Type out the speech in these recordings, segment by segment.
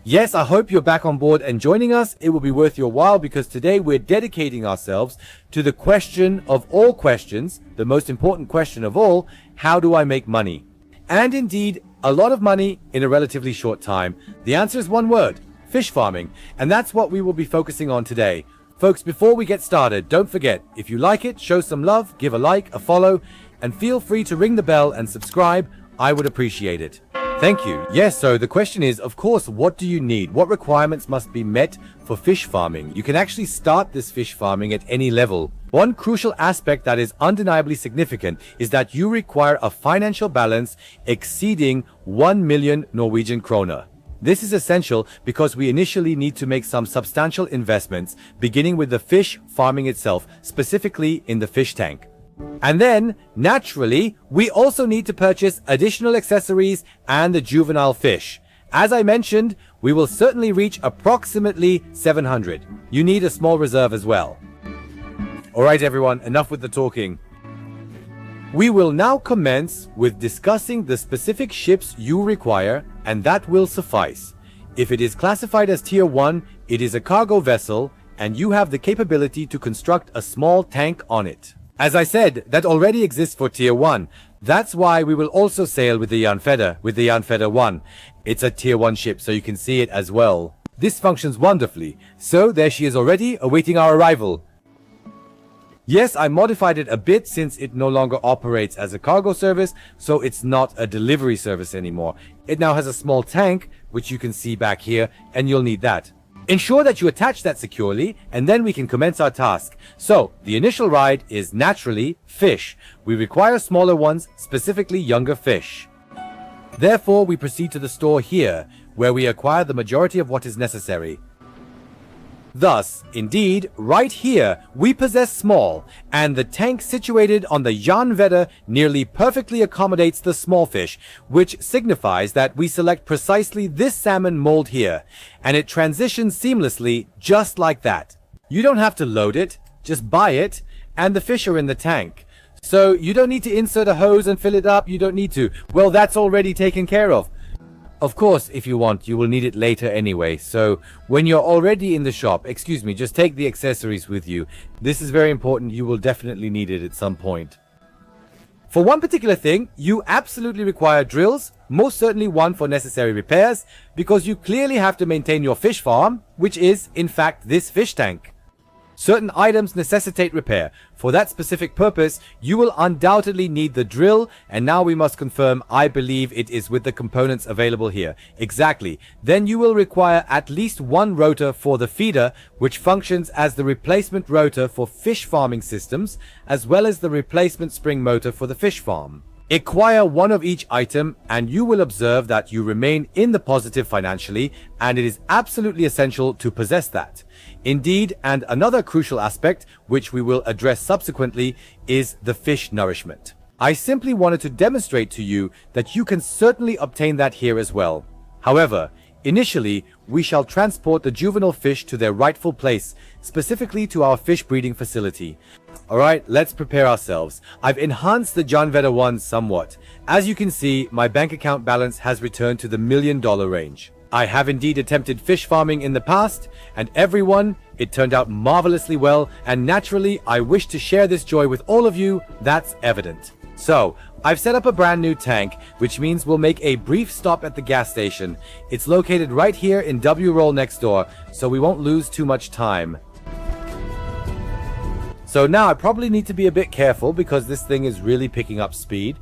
Yes, I hope you're back on board and joining us. It will be worth your while because today we're dedicating ourselves to the question of all questions, the most important question of all, how do I make money? And indeed, a lot of money in a relatively short time. The answer is one word, fish farming. And that's what we will be focusing on today. Folks, before we get started, don't forget, if you like it, show some love, give a like, a follow, and feel free to ring the bell and subscribe. I would appreciate it. Thank you. Yes, so the question is, of course, what do you need? What requirements must be met for fish farming? You can actually start this fish farming at any level. One crucial aspect that is undeniably significant is that you require a financial balance exceeding 1 million Norwegian kroner. This is essential because we initially need to make some substantial investments, beginning with the fish farming itself, specifically in the fish tank. And then, naturally, we also need to purchase additional accessories and the juvenile fish. As I mentioned, we will certainly reach approximately 700. You need a small reserve as well. Alright everyone, enough with the talking. We will now commence with discussing the specific ships you require, and that will suffice. If it is classified as Tier 1, it is a cargo vessel, and you have the capability to construct a small tank on it. As I said, that already exists for Tier 1. That's why we will also sail with the Janfeder 1. It's a Tier 1 ship, so you can see it as well. This functions wonderfully. So there she is already, awaiting our arrival. Yes, I modified it a bit since it no longer operates as a cargo service, so it's not a delivery service anymore. It now has a small tank, which you can see back here, and you'll need that. Ensure that you attach that securely, and then we can commence our task. So, the initial ride is naturally fish. We require smaller ones, specifically younger fish. Therefore, we proceed to the store here, where we acquire the majority of what is necessary. Thus, indeed, right here, we possess small, and the tank situated on the Janfeder nearly perfectly accommodates the small fish, which signifies that we select precisely this salmon mold here, and it transitions seamlessly just like that. You don't have to load it, just buy it, and the fish are in the tank. So you don't need to insert a hose and fill it up, you don't need to. Well, that's already taken care of. Of course, if you want, you will need it later anyway, so when you're already in the shop, just take the accessories with you. This is very important, you will definitely need it at some point. For one particular thing, you absolutely require drills, most certainly one for necessary repairs, because you clearly have to maintain your fish farm, which is, in fact, this fish tank. Certain items necessitate repair. For that specific purpose, you will undoubtedly need the drill, and now we must confirm, I believe it is with the components available here. Exactly. Then you will require at least one rotor for the feeder, which functions as the replacement rotor for fish farming systems, as well as the replacement spring motor for the fish farm. Acquire one of each item and you will observe that you remain in the positive financially, and it is absolutely essential to possess that. Indeed, and another crucial aspect, which we will address subsequently, is the fish nourishment. I simply wanted to demonstrate to you that you can certainly obtain that here as well. However, initially, we shall transport the juvenile fish to their rightful place, specifically to our fish breeding facility. Alright, let's prepare ourselves. I've enhanced the Janfeder 1 somewhat. As you can see, my bank account balance has returned to the $1 million range. I have indeed attempted fish farming in the past, and everyone, it turned out marvelously well, and naturally, I wish to share this joy with all of you, that's evident. So, I've set up a brand new tank, which means we'll make a brief stop at the gas station. It's located right here in W-Roll next door, so we won't lose too much time. So now I probably need to be a bit careful because this thing is really picking up speed.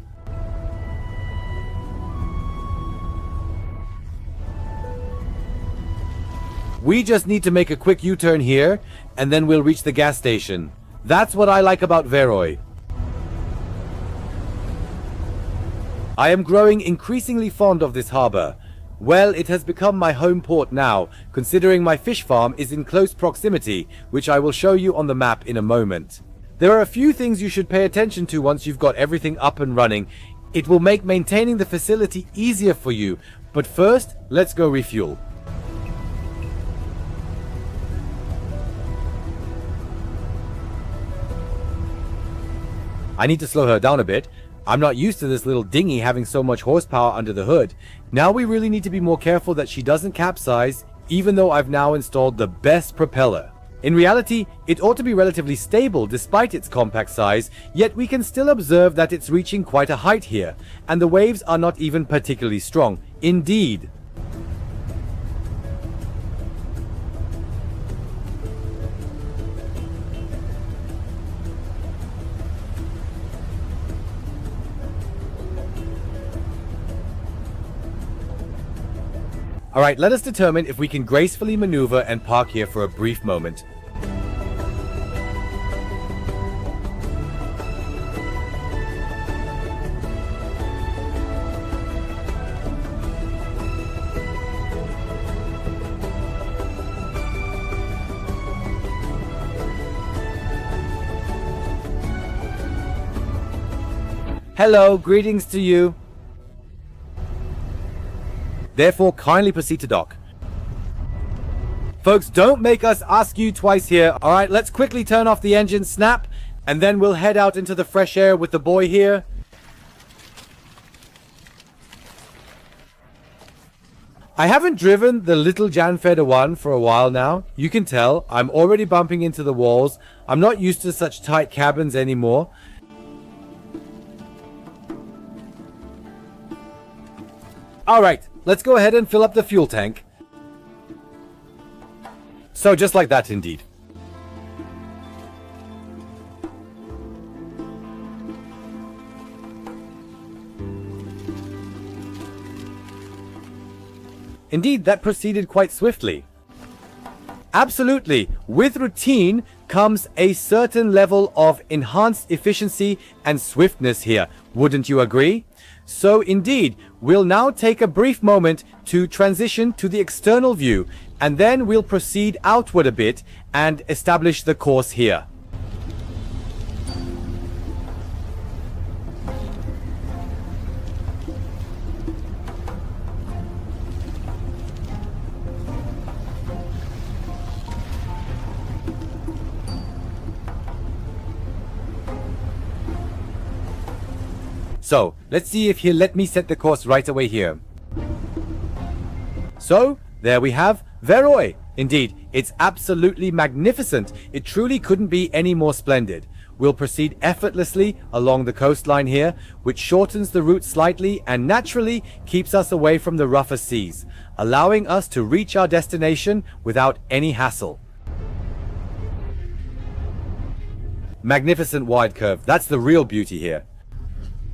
We just need to make a quick U-turn here, and then we'll reach the gas station. That's what I like about Veroy. I am growing increasingly fond of this harbor. Well, it has become my home port now, considering my fish farm is in close proximity, which I will show you on the map in a moment. There are a few things you should pay attention to once you've got everything up and running. It will make maintaining the facility easier for you, but first, let's go refuel. I need to slow her down a bit. I'm not used to this little dinghy having so much horsepower under the hood. Now we really need to be more careful that she doesn't capsize, even though I've now installed the best propeller. In reality, it ought to be relatively stable despite its compact size, yet we can still observe that it's reaching quite a height here, and the waves are not even particularly strong. Indeed. Alright, let us determine if we can gracefully maneuver and park here for a brief moment. Hello, greetings to you. Therefore, kindly proceed to dock. Folks, don't make us ask you twice here. Alright, let's quickly turn off the engine, snap, and then we'll head out into the fresh air with the boy here. I haven't driven the little Janfeder 1 for a while now. You can tell, I'm already bumping into the walls. I'm not used to such tight cabins anymore. Alright, let's go ahead and fill up the fuel tank. So just like that indeed. Indeed, that proceeded quite swiftly. Absolutely, with routine comes a certain level of enhanced efficiency and swiftness here, wouldn't you agree? So indeed, we'll now take a brief moment to transition to the external view, and then we'll proceed outward a bit and establish the course here. So, let's see if he'll let me set the course right away here. So, there we have Veroy. Indeed, it's absolutely magnificent. It truly couldn't be any more splendid. We'll proceed effortlessly along the coastline here, which shortens the route slightly and naturally keeps us away from the rougher seas, allowing us to reach our destination without any hassle. Magnificent wide curve. That's the real beauty here.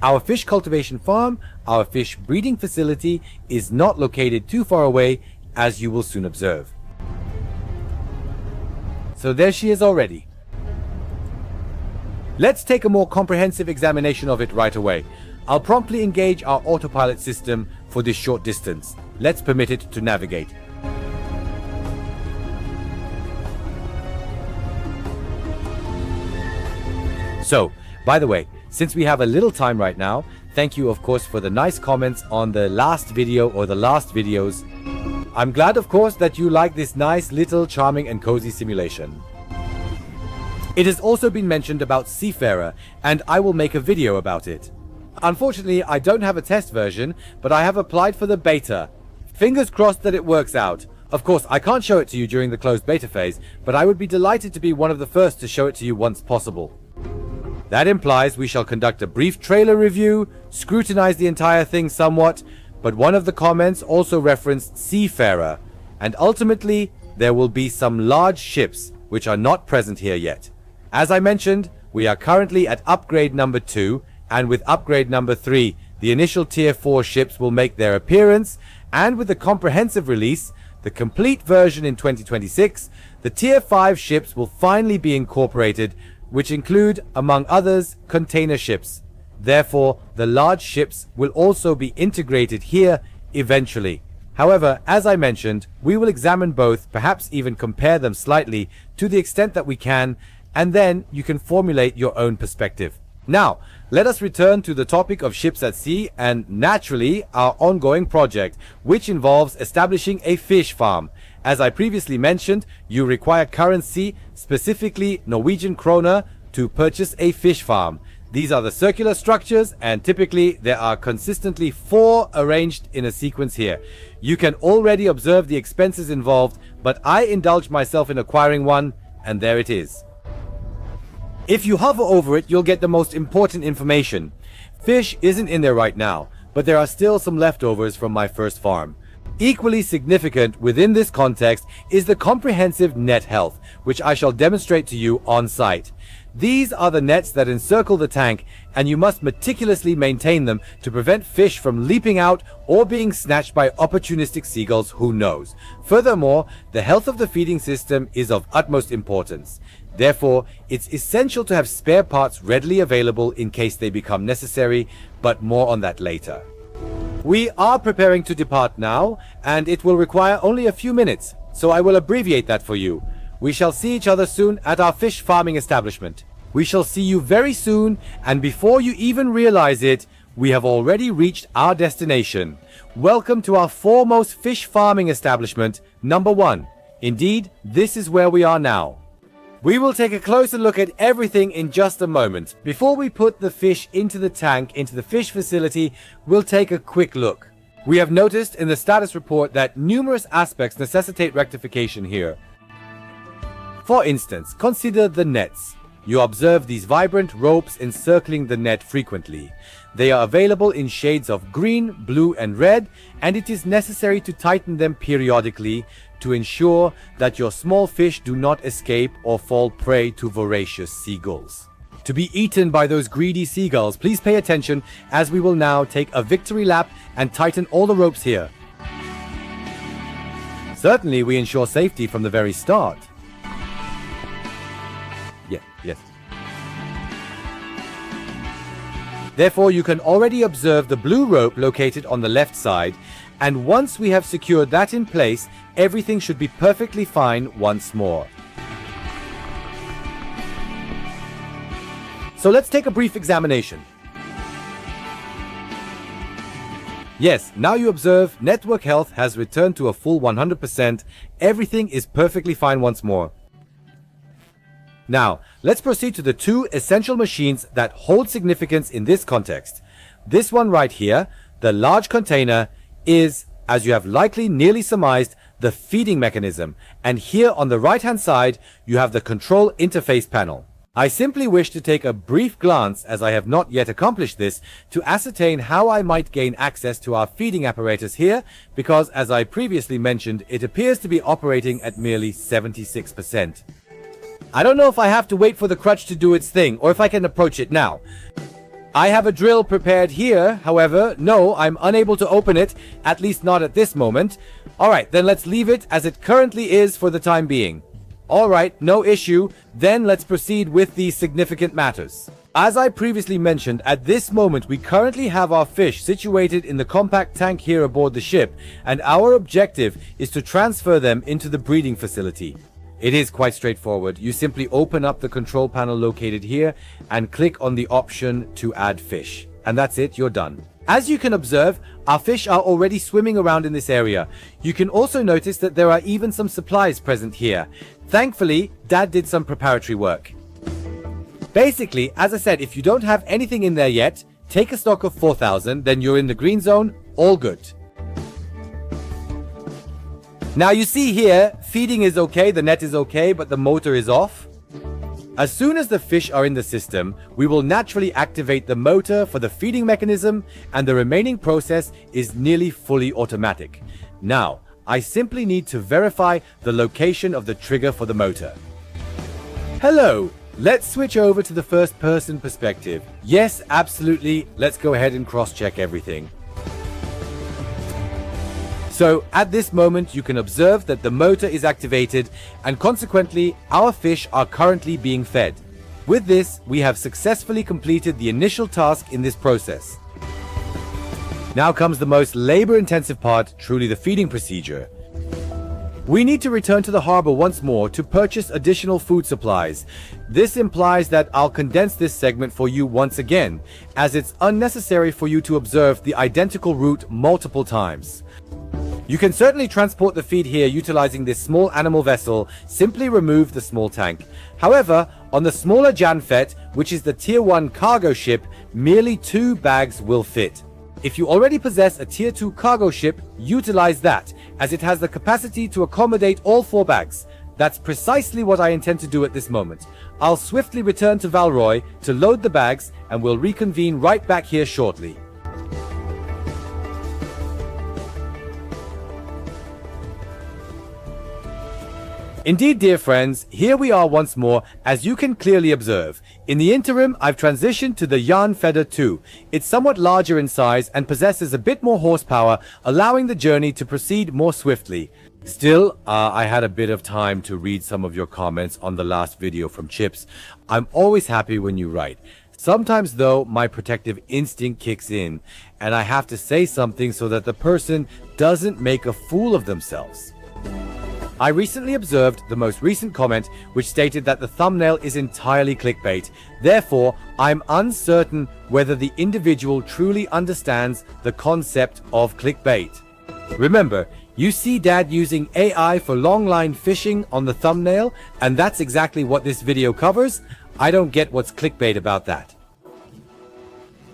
Our fish cultivation farm, our fish breeding facility, is not located too far away, as you will soon observe. So there she is already. Let's take a more comprehensive examination of it right away. I'll promptly engage our autopilot system for this short distance. Let's permit it to navigate. So, by the way, since we have a little time right now, thank you of course for the nice comments on the last video or the last videos. I'm glad of course that you like this nice little charming and cozy simulation. It has also been mentioned about Seafarer, and I will make a video about it. Unfortunately, I don't have a test version, but I have applied for the beta. Fingers crossed that it works out. Of course, I can't show it to you during the closed beta phase, but I would be delighted to be one of the first to show it to you once possible. That implies we shall conduct a brief trailer review, scrutinize the entire thing somewhat, but one of the comments also referenced Seafarer, and ultimately there will be some large ships which are not present here yet. As I mentioned, we are currently at upgrade number 2, and with upgrade number 3, the initial tier 4 ships will make their appearance, and with the comprehensive release, the complete version in 2026, the tier 5 ships will finally be incorporated, which include, among others, container ships. Therefore, the large ships will also be integrated here eventually. However, as I mentioned, we will examine both, perhaps even compare them slightly to the extent that we can, and then you can formulate your own perspective. Now, let us return to the topic of ships at sea and naturally our ongoing project, which involves establishing a fish farm. As I previously mentioned, you require currency, specifically Norwegian kroner, to purchase a fish farm. These are the circular structures, and typically there are consistently 4 arranged in a sequence here. You can already observe the expenses involved, but I indulged myself in acquiring one, and there it is. If you hover over it, you'll get the most important information. Fish isn't in there right now, but there are still some leftovers from my first farm. Equally significant within this context is the comprehensive net health, which I shall demonstrate to you on site. These are the nets that encircle the tank, and you must meticulously maintain them to prevent fish from leaping out or being snatched by opportunistic seagulls who knows. Furthermore, the health of the feeding system is of utmost importance. Therefore, it's essential to have spare parts readily available in case they become necessary, but more on that later. We are preparing to depart now, and it will require only a few minutes, so I will abbreviate that for you. We shall see each other soon at our fish farming establishment. We shall see you very soon, and before you even realize it, we have already reached our destination. Welcome to our foremost fish farming establishment, number 1. Indeed, this is where we are now. We will take a closer look at everything in just a moment. Before we put the fish into the tank, into the fish facility, we'll take a quick look. We have noticed in the status report that numerous aspects necessitate rectification here. For instance, consider the nets. You observe these vibrant ropes encircling the net frequently. They are available in shades of green, blue, and red, and it is necessary to tighten them periodically to ensure that your small fish do not escape or fall prey to voracious seagulls. To be eaten by those greedy seagulls, please pay attention as we will now take a victory lap and tighten all the ropes here. Certainly, we ensure safety from the very start. Yes. Therefore, you can already observe the blue rope located on the left side, and once we have secured that in place, everything should be perfectly fine once more. So let's take a brief examination. Yes, now you observe network health has returned to a full 100%. Everything is perfectly fine once more. Now, let's proceed to the 2 essential machines that hold significance in this context. This one right here, the large container, is, as you have likely nearly surmised, the feeding mechanism, and here on the right hand side you have the control interface panel. I simply wish to take a brief glance, as I have not yet accomplished this, to ascertain how I might gain access to our feeding apparatus here, because as I previously mentioned, it appears to be operating at merely 76%. I don't know if I have to wait for the crutch to do its thing, or if I can approach it now. I have a drill prepared here, however, no, I'm unable to open it, at least not at this moment. Alright, then let's leave it as it currently is for the time being. Alright, no issue, then let's proceed with the significant matters. As I previously mentioned, at this moment we currently have our fish situated in the compact tank here aboard the ship, and our objective is to transfer them into the breeding facility. It is quite straightforward. You simply open up the control panel located here and click on the option to add fish. And that's it, you're done. As you can observe, our fish are already swimming around in this area. You can also notice that there are even some supplies present here. Thankfully, Dad did some preparatory work. Basically, as I said, if you don't have anything in there yet, take a stock of 4,000, then you're in the green zone, all good. Now you see here, feeding is okay, the net is okay, but the motor is off. As soon as the fish are in the system, we will naturally activate the motor for the feeding mechanism, and the remaining process is nearly fully automatic. Now, I simply need to verify the location of the trigger for the motor. Hello, let's switch over to the first person perspective. Yes, absolutely, let's go ahead and cross-check everything. So at this moment you can observe that the motor is activated, and consequently our fish are currently being fed. With this, we have successfully completed the initial task in this process. Now comes the most labor-intensive part, truly the feeding procedure. We need to return to the harbor once more to purchase additional food supplies. This implies that I'll condense this segment for you once again, as it's unnecessary for you to observe the identical route multiple times. You can certainly transport the feed here utilizing this small animal vessel. Simply remove the small tank. However, on the smaller Janfet, which is the tier 1 cargo ship, merely 2 bags will fit. If you already possess a tier 2 cargo ship, utilize that, as it has the capacity to accommodate all 4 bags. That's precisely what I intend to do at this moment. I'll swiftly return to Valroy to load the bags, and we'll reconvene right back here shortly. Indeed, dear friends, here we are once more, as you can clearly observe. In the interim, I've transitioned to the Janfeder 2. It's somewhat larger in size and possesses a bit more horsepower, allowing the journey to proceed more swiftly. Still, I had a bit of time to read some of your comments on the last video from Chips. I'm always happy when you write. Sometimes, though, my protective instinct kicks in, and I have to say something so that the person doesn't make a fool of themselves. I recently observed the most recent comment which stated that the thumbnail is entirely clickbait. Therefore, I'm uncertain whether the individual truly understands the concept of clickbait. Remember, you see Dad using AI for longline fishing on the thumbnail, and that's exactly what this video covers. I don't get what's clickbait about that.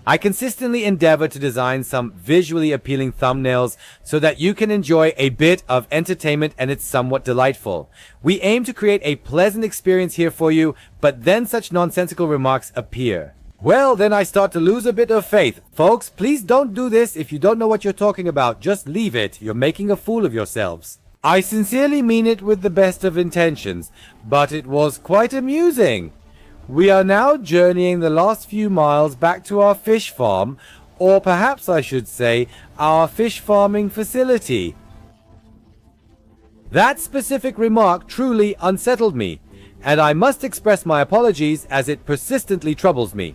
I consistently endeavor to design some visually appealing thumbnails so that you can enjoy a bit of entertainment, and it's somewhat delightful. We aim to create a pleasant experience here for you, but then such nonsensical remarks appear. Well, then I start to lose a bit of faith. Folks, please don't do this. If you don't know what you're talking about, just leave it. You're making a fool of yourselves. I sincerely mean it with the best of intentions, but it was quite amusing. We are now journeying the last few miles back to our fish farm, or perhaps I should say, our fish farming facility. That specific remark truly unsettled me, and I must express my apologies as it persistently troubles me.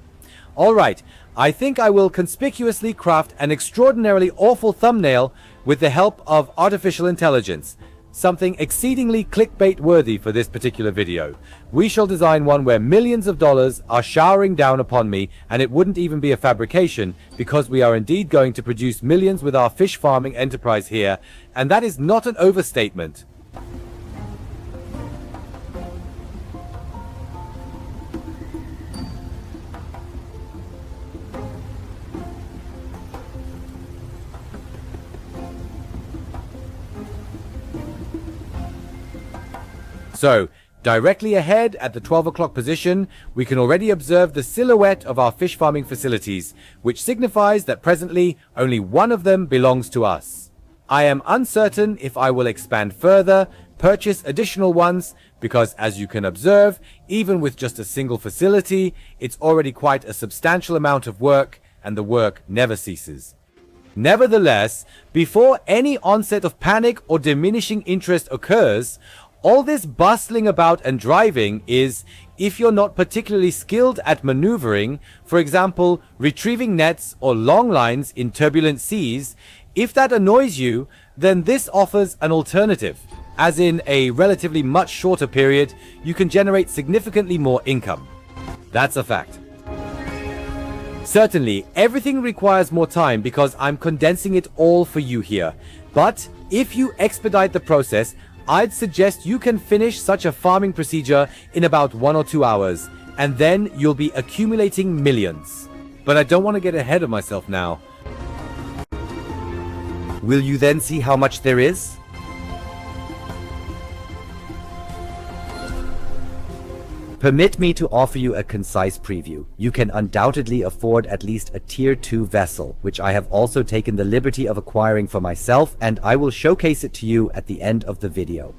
Alright, I think I will conspicuously craft an extraordinarily awful thumbnail with the help of artificial intelligence. Something exceedingly clickbait worthy for this particular video. We shall design one where millions of dollars are showering down upon me, and it wouldn't even be a fabrication, because we are indeed going to produce millions with our fish farming enterprise here, and that is not an overstatement. So, directly ahead at the 12 o'clock position, we can already observe the silhouette of our fish farming facilities, which signifies that presently only one of them belongs to us. I am uncertain if I will expand further, purchase additional ones, because as you can observe, even with just a single facility, it's already quite a substantial amount of work, and the work never ceases. Nevertheless, before any onset of panic or diminishing interest occurs, all this bustling about and driving is, if you're not particularly skilled at maneuvering, for example, retrieving nets or long lines in turbulent seas, if that annoys you, then this offers an alternative. As in a relatively much shorter period, you can generate significantly more income. That's a fact. Certainly, everything requires more time because I'm condensing it all for you here. But if you expedite the process, I'd suggest you can finish such a farming procedure in about 1 or 2 hours, and then you'll be accumulating millions. But I don't want to get ahead of myself now. Will you then see how much there is? Permit me to offer you a concise preview. You can undoubtedly afford at least a tier 2 vessel, which I have also taken the liberty of acquiring for myself, and I will showcase it to you at the end of the video.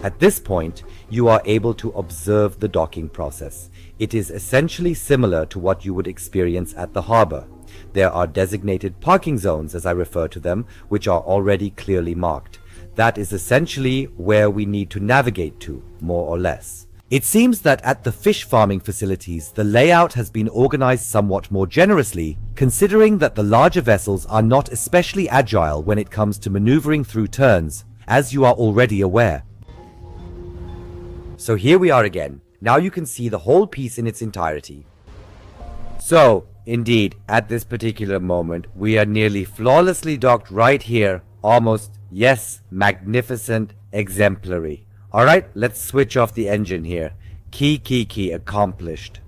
At this point, you are able to observe the docking process. It is essentially similar to what you would experience at the harbor. There are designated parking zones, as I refer to them, which are already clearly marked. That is essentially where we need to navigate to, more or less. It seems that at the fish farming facilities, the layout has been organized somewhat more generously, considering that the larger vessels are not especially agile when it comes to maneuvering through turns, as you are already aware. So here we are again. Now you can see the whole piece in its entirety. So, Indeed, at this particular moment, we are nearly flawlessly docked right here. Almost, yes, magnificent, exemplary. Alright, let's switch off the engine here. Key, accomplished.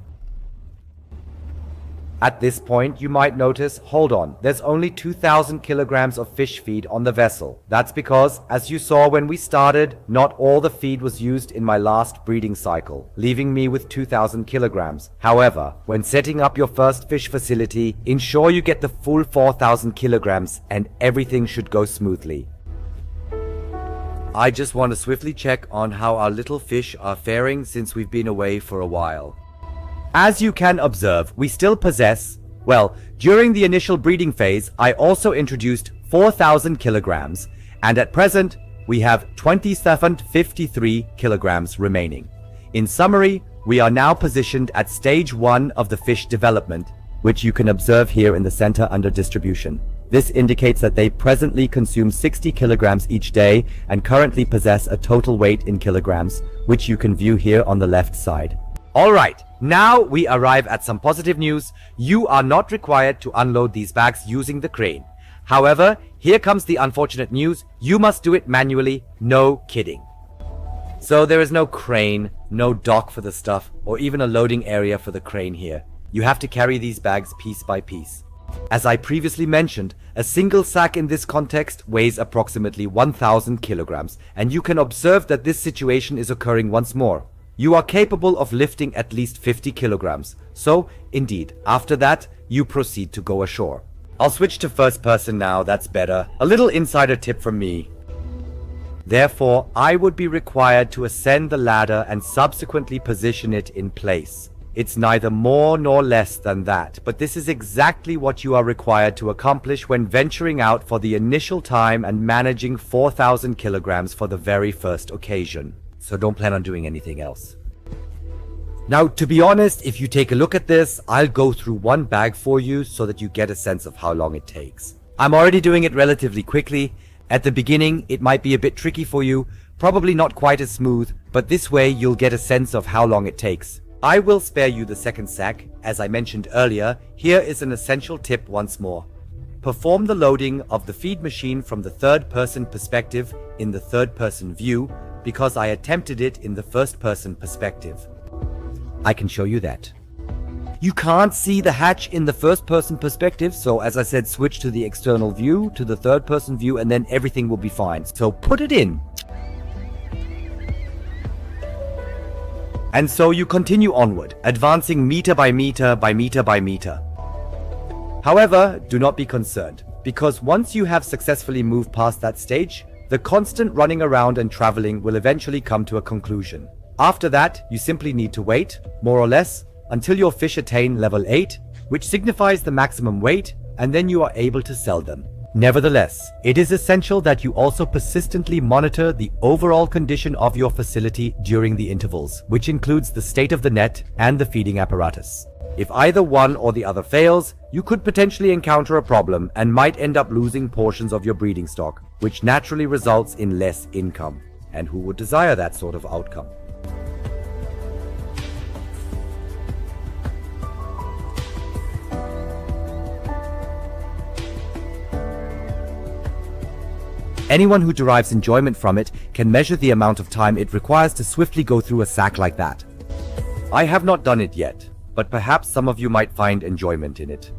At this point, you might notice, hold on, there's only 2,000 kilograms of fish feed on the vessel. That's because, as you saw when we started, not all the feed was used in my last breeding cycle, leaving me with 2,000 kilograms. However, when setting up your first fish facility, ensure you get the full 4,000 kilograms and everything should go smoothly. I just want to swiftly check on how our little fish are faring since we've been away for a while. As you can observe, we still possess, well, during the initial breeding phase, I also introduced 4,000 kilograms, and at present, we have 2,753 kilograms remaining. In summary, we are now positioned at stage 1 of the fish development, which you can observe here in the center under distribution. This indicates that they presently consume 60 kilograms each day and currently possess a total weight in kilograms, which you can view here on the left side. Alright, now we arrive at some positive news. You are not required to unload these bags using the crane. However, here comes the unfortunate news. You must do it manually, no kidding. So there is no crane, no dock for the stuff, or even a loading area for the crane here. You have to carry these bags piece by piece. As I previously mentioned, a single sack in this context weighs approximately 1,000 kilograms, and you can observe that this situation is occurring once more. You are capable of lifting at least 50 kilograms, so indeed, after that, you proceed to go ashore. I'll switch to first person now, that's better. A little insider tip from me. Therefore, I would be required to ascend the ladder and subsequently position it in place. It's neither more nor less than that, but this is exactly what you are required to accomplish when venturing out for the initial time and managing 4,000 kilograms for the very first occasion. So don't plan on doing anything else. Now, to be honest, if you take a look at this, I'll go through one bag for you so that you get a sense of how long it takes. I'm already doing it relatively quickly. At the beginning, it might be a bit tricky for you, probably not quite as smooth, but this way you'll get a sense of how long it takes. I will spare you the second sack. As I mentioned earlier, here is an essential tip once more. Perform the loading of the feed machine from the third-person perspective in the third-person view, because I attempted it in the first-person perspective. I can show you that. You can't see the hatch in the first-person perspective, so as I said, switch to the external view, to the third-person view, and then everything will be fine. So put it in. And so you continue onward, advancing meter by meter by meter by meter. However, do not be concerned, because once you have successfully moved past that stage, the constant running around and traveling will eventually come to a conclusion. After that, you simply need to wait, more or less, until your fish attain level 8, which signifies the maximum weight, and then you are able to sell them. Nevertheless, it is essential that you also persistently monitor the overall condition of your facility during the intervals, which includes the state of the net and the feeding apparatus. If either one or the other fails, you could potentially encounter a problem and might end up losing portions of your breeding stock, which naturally results in less income. And who would desire that sort of outcome? Anyone who derives enjoyment from it can measure the amount of time it requires to swiftly go through a sack like that. I have not done it yet, but perhaps some of you might find enjoyment in it.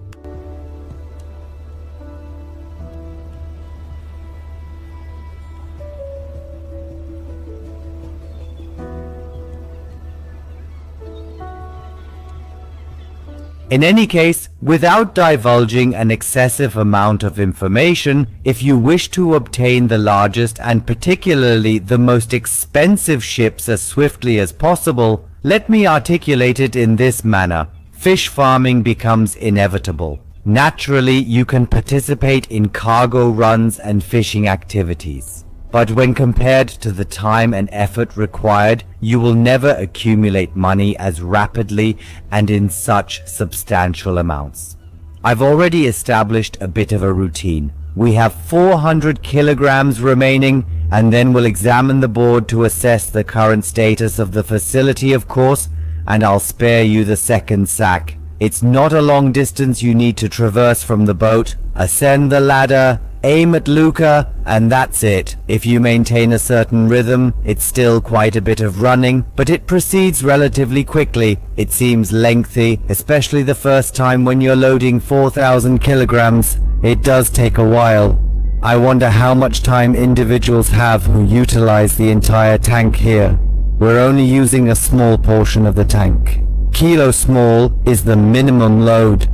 In any case, without divulging an excessive amount of information, if you wish to obtain the largest and particularly the most expensive ships as swiftly as possible, let me articulate it in this manner. Fish farming becomes inevitable. Naturally, you can participate in cargo runs and fishing activities. But when compared to the time and effort required, you will never accumulate money as rapidly and in such substantial amounts. I've already established a bit of a routine. We have 400 kilograms remaining, and then we'll examine the board to assess the current status of the facility, of course, and I'll spare you the second sack. It's not a long distance you need to traverse from the boat. Ascend the ladder, aim at Luca, and that's it. If you maintain a certain rhythm, it's still quite a bit of running, but it proceeds relatively quickly. It seems lengthy, especially the first time when you're loading 4,000 kilograms. It does take a while. I wonder how much time individuals have who utilize the entire tank here. We're only using a small portion of the tank. Kilo small is the minimum load.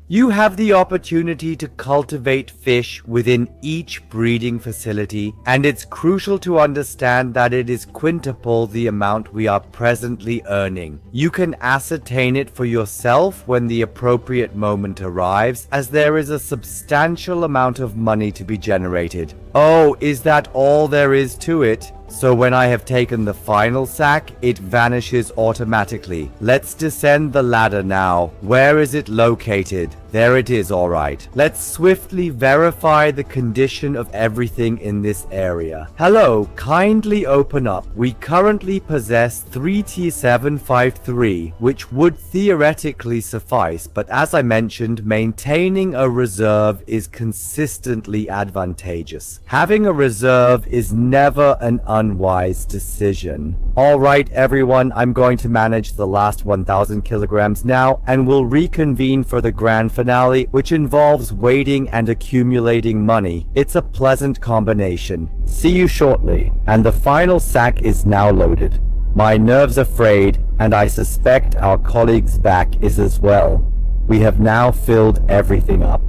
You have the opportunity to cultivate fish within each breeding facility, and it's crucial to understand that it is quintuple the amount we are presently earning. You can ascertain it for yourself when the appropriate moment arrives, as there is a substantial amount of money to be generated. Oh, is that all there is to it? So when I have taken the final sack, it vanishes automatically. Let's descend the ladder now. Where is it located? There it is, alright. Let's swiftly verify the condition of everything in this area. Hello, kindly open up. We currently possess 3T753, which would theoretically suffice, but as I mentioned, maintaining a reserve is consistently advantageous. Having a reserve is never an unwise decision. Alright everyone, I'm going to manage the last 1,000 kilograms now, and we'll reconvene for the grand finale, which involves waiting and accumulating money. It's a pleasant combination. See you shortly. And the final sack is now loaded. My nerves are frayed, and I suspect our colleague's back is as well. We have now filled everything up.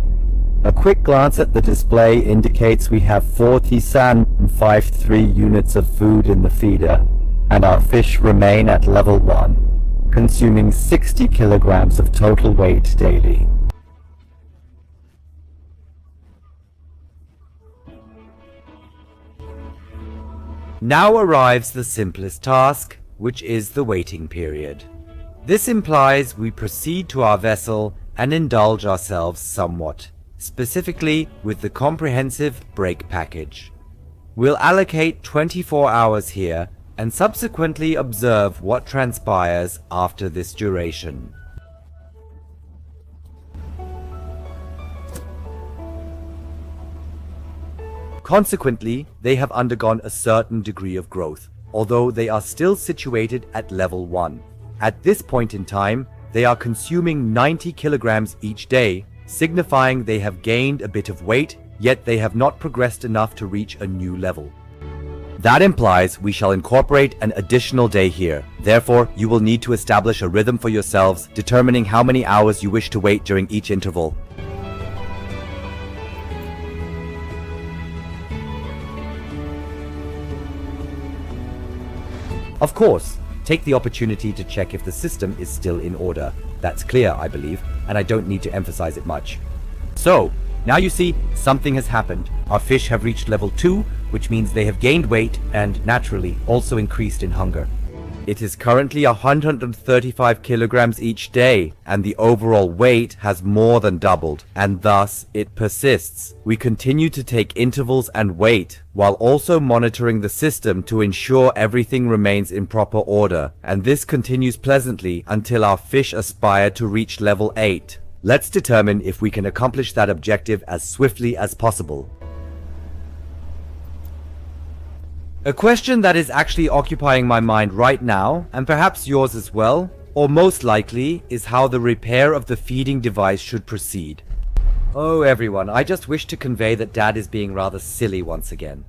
A quick glance at the display indicates we have 40,053 units of food in the feeder, and our fish remain at level 1, consuming 60 kilograms of total weight daily. Now arrives the simplest task, which is the waiting period. This implies we proceed to our vessel and indulge ourselves somewhat, specifically with the comprehensive break package. We'll allocate 24 hours here and subsequently observe what transpires after this duration. Consequently, they have undergone a certain degree of growth, although they are still situated at level 1. At this point in time, they are consuming 90 kilograms each day, signifying they have gained a bit of weight, yet they have not progressed enough to reach a new level. That implies we shall incorporate an additional day here. Therefore, you will need to establish a rhythm for yourselves, determining how many hours you wish to wait during each interval. Of course, take the opportunity to check if the system is still in order. That's clear, I believe, and I don't need to emphasize it much. So, now you see, something has happened. Our fish have reached level 2, which means they have gained weight and, naturally, also increased in hunger. It is currently 135 kilograms each day, and the overall weight has more than doubled, and thus it persists. We continue to take intervals and wait, while also monitoring the system to ensure everything remains in proper order, and this continues pleasantly until our fish aspire to reach level 8. Let's determine if we can accomplish that objective as swiftly as possible. A question that is actually occupying my mind right now, and perhaps yours as well, or most likely, is how the repair of the feeding device should proceed. Oh everyone, I just wish to convey that Dad is being rather silly once again.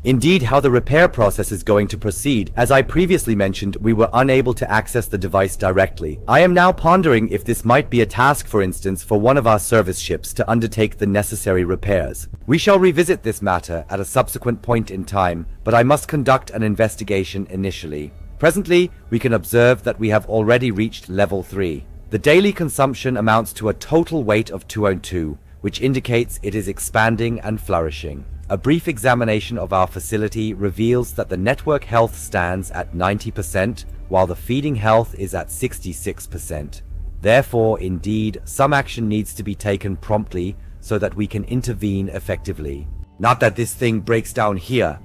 Indeed, how the repair process is going to proceed. As I previously mentioned, we were unable to access the device directly. I am now pondering if this might be a task, for instance, for one of our service ships to undertake the necessary repairs. We shall revisit this matter at a subsequent point in time, but I must conduct an investigation initially. Presently, we can observe that we have already reached level 3. The daily consumption amounts to a total weight of 202, which indicates it is expanding and flourishing. A brief examination of our facility reveals that the network health stands at 90%, while the feeding health is at 66%. Therefore, indeed, some action needs to be taken promptly so that we can intervene effectively. Not that this thing breaks down here.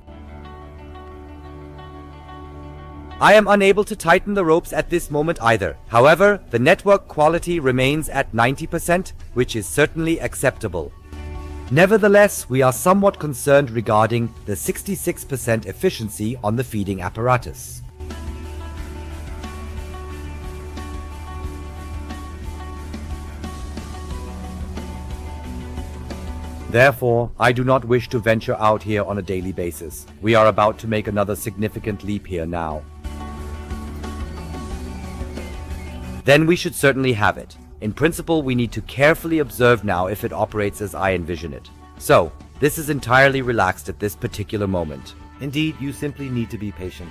I am unable to tighten the ropes at this moment either. However, the network quality remains at 90%, which is certainly acceptable. Nevertheless, we are somewhat concerned regarding the 66% efficiency on the feeding apparatus. Therefore, I do not wish to venture out here on a daily basis. We are about to make another significant leap here now. Then we should certainly have it. In principle, we need to carefully observe now if it operates as I envision it. So, this is entirely relaxed at this particular moment. Indeed, you simply need to be patient.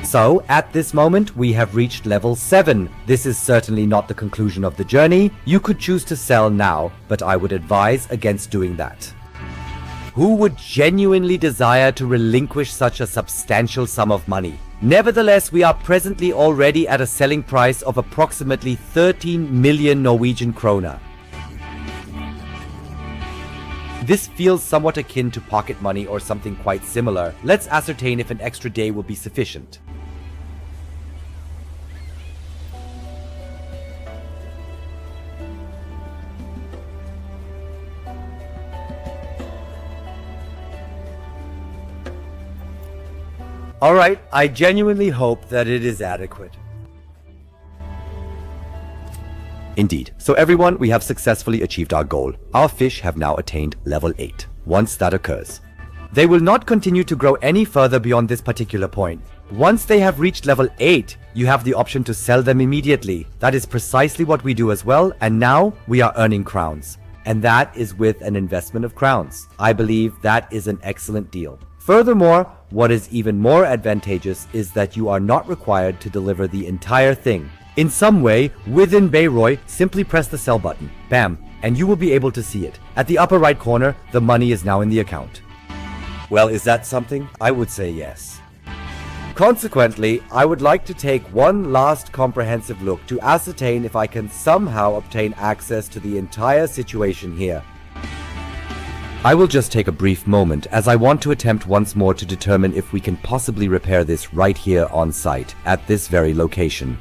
So, at this moment, we have reached level 7. This is certainly not the conclusion of the journey. You could choose to sell now, but I would advise against doing that. Who would genuinely desire to relinquish such a substantial sum of money? Nevertheless, we are presently already at a selling price of approximately 13 million Norwegian kroner. This feels somewhat akin to pocket money or something quite similar. Let's ascertain if an extra day will be sufficient. Alright, I genuinely hope that it is adequate. Indeed. So everyone, we have successfully achieved our goal. Our fish have now attained level 8. Once that occurs, they will not continue to grow any further beyond this particular point. Once they have reached level 8, you have the option to sell them immediately. That is precisely what we do as well, and now we are earning crowns. And that is with an investment of crowns. I believe that is an excellent deal. Furthermore, what is even more advantageous is that you are not required to deliver the entire thing. In some way, within Bayreuth, simply press the sell button. Bam, and you will be able to see it. At the upper right corner, the money is now in the account. Well, is that something? I would say yes. Consequently, I would like to take one last comprehensive look to ascertain if I can somehow obtain access to the entire situation here. I will just take a brief moment as I want to attempt once more to determine if we can possibly repair this right here on site at this very location.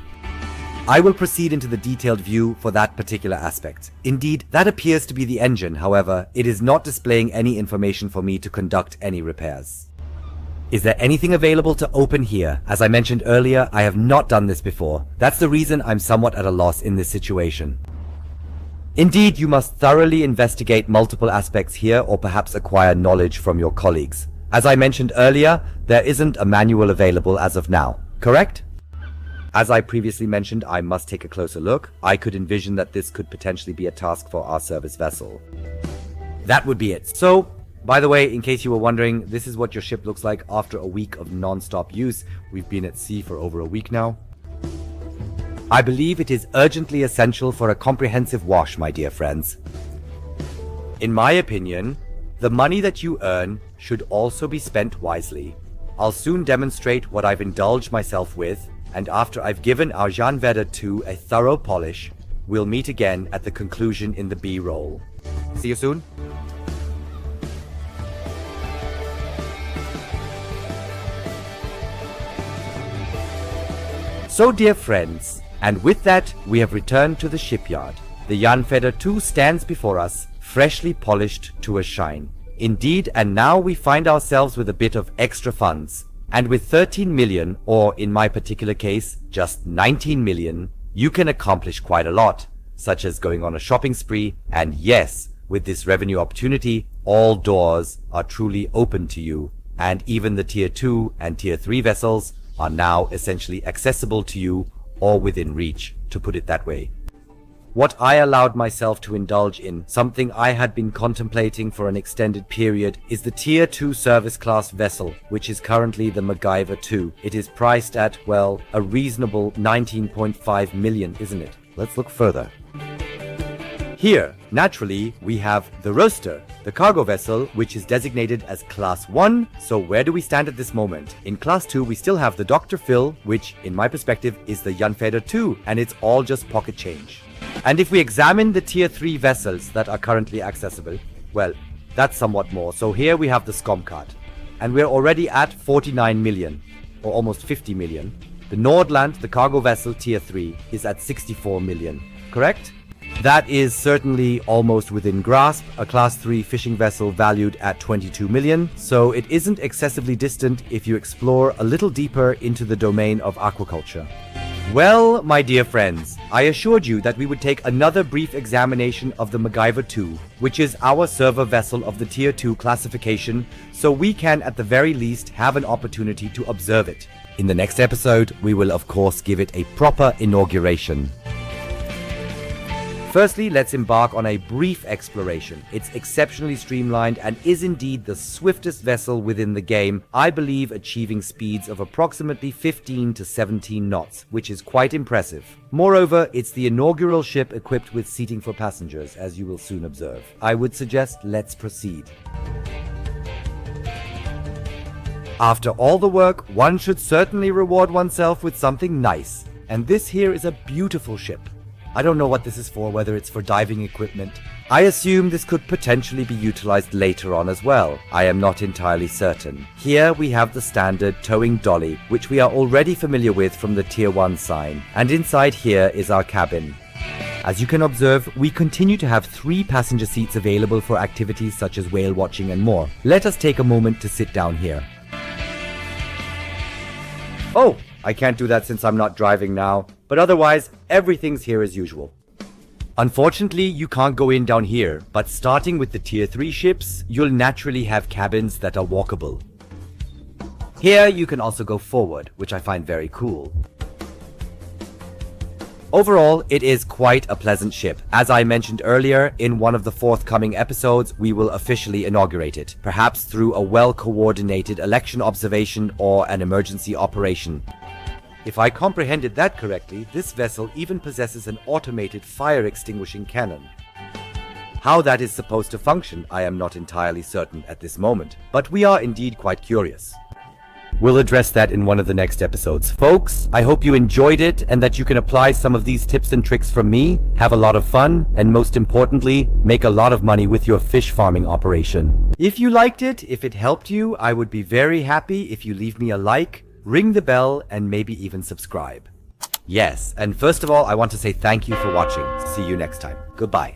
I will proceed into the detailed view for that particular aspect. Indeed, that appears to be the engine. However, it is not displaying any information for me to conduct any repairs. Is there anything available to open here? As I mentioned earlier, I have not done this before. That's the reason I'm somewhat at a loss in this situation. Indeed, you must thoroughly investigate multiple aspects here or perhaps acquire knowledge from your colleagues. As I mentioned earlier, there isn't a manual available as of now, correct? As I previously mentioned, I must take a closer look. I could envision that this could potentially be a task for our service vessel. That would be it. So, by the way, in case you were wondering, this is what your ship looks like after a week of non-stop use. We've been at sea for over a week now. I believe it is urgently essential for a comprehensive wash, my dear friends. In my opinion, the money that you earn should also be spent wisely. I'll soon demonstrate what I've indulged myself with, and after I've given our Jan Vedder 2 a thorough polish, we'll meet again at the conclusion in the B-roll. See you soon. So, dear friends, and with that, we have returned to the shipyard. The Jan Vedder 2 stands before us, freshly polished to a shine. Indeed, and now we find ourselves with a bit of extra funds. And with 13 million, or in my particular case, just 19 million, you can accomplish quite a lot, such as going on a shopping spree. And yes, with this revenue opportunity, all doors are truly open to you. And even the tier 2 and tier 3 vessels are now essentially accessible to you or within reach, to put it that way. What I allowed myself to indulge in, something I had been contemplating for an extended period, is the tier 2 service class vessel, which is currently the MacGyver 2. It is priced at, well, a reasonable 19.5 million, isn't it? Let's look further. Here, naturally, we have the Roaster, the cargo vessel, which is designated as Class 1. So where do we stand at this moment? In Class 2, we still have the Dr. Phil, which, in my perspective, is the Jan Vedder 2, and it's all just pocket change. And if we examine the Tier 3 vessels that are currently accessible, well, that's somewhat more. So here we have the Skomkat. and we're already at 49 million, or almost 50 million. The Nordland, the cargo vessel tier 3, is at 64 million, correct? That is certainly almost within grasp, a class 3 fishing vessel valued at 22 million, so it isn't excessively distant if you explore a little deeper into the domain of aquaculture. Well, my dear friends, I assured you that we would take another brief examination of the MacGyver 2, which is our server vessel of the tier 2 classification, so we can at the very least have an opportunity to observe it. In the next episode, we will of course give it a proper inauguration. Firstly, let's embark on a brief exploration. It's exceptionally streamlined and is indeed the swiftest vessel within the game, I believe achieving speeds of approximately 15 to 17 knots, which is quite impressive. Moreover, it's the inaugural ship equipped with seating for passengers, as you will soon observe. I would suggest let's proceed. After all the work, one should certainly reward oneself with something nice. And this here is a beautiful ship. I don't know what this is for, whether it's for diving equipment. I assume this could potentially be utilized later on as well. I am not entirely certain. Here we have the standard towing dolly, which we are already familiar with from the tier 1 sign. And inside here is our cabin. As you can observe, we continue to have 3 passenger seats available for activities such as whale watching and more. Let us take a moment to sit down here. Oh, I can't do that since I'm not driving now, but otherwise, everything's here as usual. Unfortunately, you can't go in down here, but starting with the tier 3 ships, you'll naturally have cabins that are walkable. Here, you can also go forward, which I find very cool. Overall, it is quite a pleasant ship. As I mentioned earlier, in one of the forthcoming episodes, we will officially inaugurate it, perhaps through a well-coordinated election observation or an emergency operation. If I comprehended that correctly, this vessel even possesses an automated fire extinguishing cannon. How that is supposed to function, I am not entirely certain at this moment, but we are indeed quite curious. We'll address that in one of the next episodes. Folks, I hope you enjoyed it and that you can apply some of these tips and tricks from me, have a lot of fun, and most importantly, make a lot of money with your fish farming operation. If you liked it, if it helped you, I would be very happy if you leave me a like, ring the bell, and maybe even subscribe. Yes, and first of all, I want to say thank you for watching. See you next time. Goodbye.